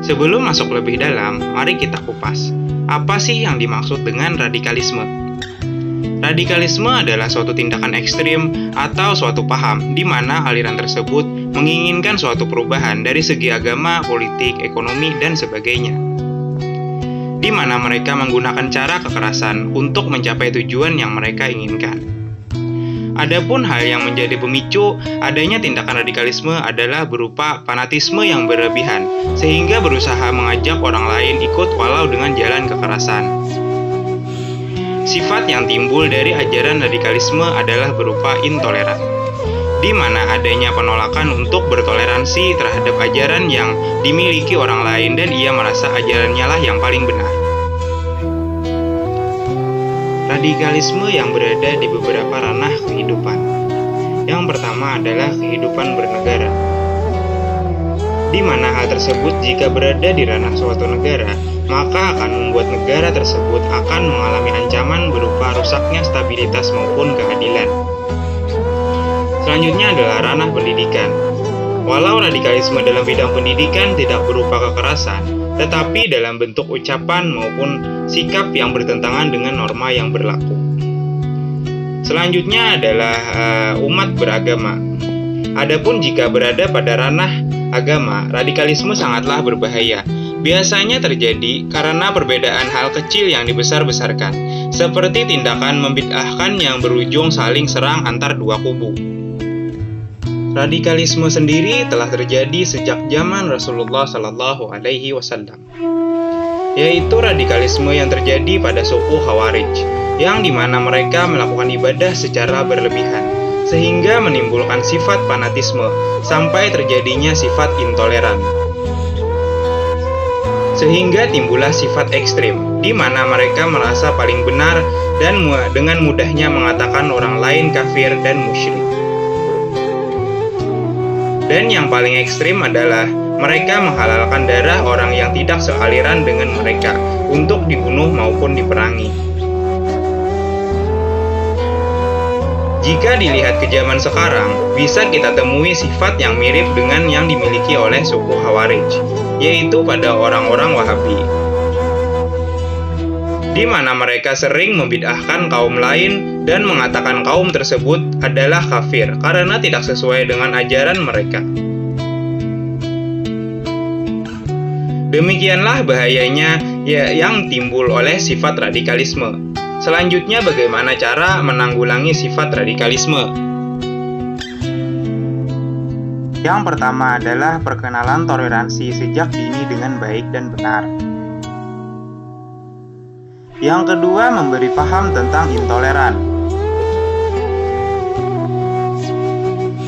Sebelum masuk lebih dalam, mari kita kupas. Apa sih yang dimaksud dengan radikalisme? Radikalisme adalah suatu tindakan ekstrim atau suatu paham di mana aliran tersebut menginginkan suatu perubahan dari segi agama, politik, ekonomi, dan sebagainya. Di mana mereka menggunakan cara kekerasan untuk mencapai tujuan yang mereka inginkan. Adapun hal yang menjadi pemicu adanya tindakan radikalisme adalah berupa fanatisme yang berlebihan, sehingga berusaha mengajak orang lain ikut walau dengan jalan kekerasan. Sifat yang timbul dari ajaran radikalisme adalah berupa intoleran, di mana adanya penolakan untuk bertoleransi terhadap ajaran yang dimiliki orang lain dan ia merasa ajarannya lah yang paling benar. Radikalisme yang berada di beberapa ranah kehidupan. Yang pertama adalah kehidupan bernegara, di mana hal tersebut jika berada di ranah suatu negara, maka akan membuat negara tersebut akan mengalami ancaman berupa rusaknya stabilitas maupun keadilan. Selanjutnya adalah ranah pendidikan. Walau radikalisme dalam bidang pendidikan tidak berupa kekerasan, tetapi dalam bentuk ucapan maupun sikap yang bertentangan dengan norma yang berlaku. Selanjutnya adalah umat beragama. Adapun jika berada pada ranah agama, radikalisme sangatlah berbahaya. Biasanya terjadi karena perbedaan hal kecil yang dibesar-besarkan, seperti tindakan membid'ahkan yang berujung saling serang antar dua kubu. Radikalisme sendiri telah terjadi sejak zaman Rasulullah Shallallahu Alaihi Wasallam, yaitu radikalisme yang terjadi pada suku Khawarij, yang dimana mereka melakukan ibadah secara berlebihan, sehingga menimbulkan sifat fanatisme sampai terjadinya sifat intoleran, sehingga timbullah sifat ekstrim, di mana mereka merasa paling benar dan dengan mudahnya mengatakan orang lain kafir dan musyrik. Dan yang paling ekstrim adalah mereka menghalalkan darah orang yang tidak sealiran dengan mereka untuk dibunuh maupun diperangi. Jika dilihat ke zaman sekarang, bisa kita temui sifat yang mirip dengan yang dimiliki oleh suku Khawarij, yaitu pada orang-orang Wahabi, di mana mereka sering membid'ahkan kaum lain dan mengatakan kaum tersebut adalah kafir karena tidak sesuai dengan ajaran mereka. Demikianlah bahayanya yang timbul oleh sifat radikalisme. Selanjutnya, bagaimana cara menanggulangi sifat radikalisme? Yang pertama adalah perkenalan toleransi sejak dini dengan baik dan benar. Yang kedua, memberi paham tentang intoleran.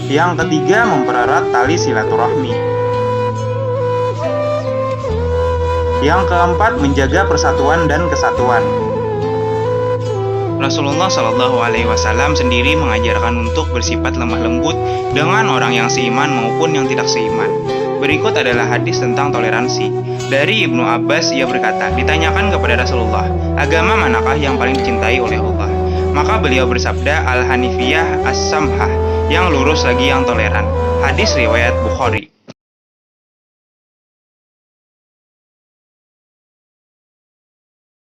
Yang ketiga, mempererat tali silaturahmi. Yang keempat, menjaga persatuan dan kesatuan. Rasulullah Shallallahu Alaihi Wasallam sendiri mengajarkan untuk bersifat lemah lembut dengan orang yang seiman maupun yang tidak seiman. Berikut adalah hadis tentang toleransi. Dari Ibnu Abbas, ia berkata, ditanyakan kepada Rasulullah, agama manakah yang paling dicintai oleh Allah? Maka beliau bersabda, Al-Hanifiyah As-Samhah, yang lurus lagi yang toleran. Hadis riwayat Bukhari.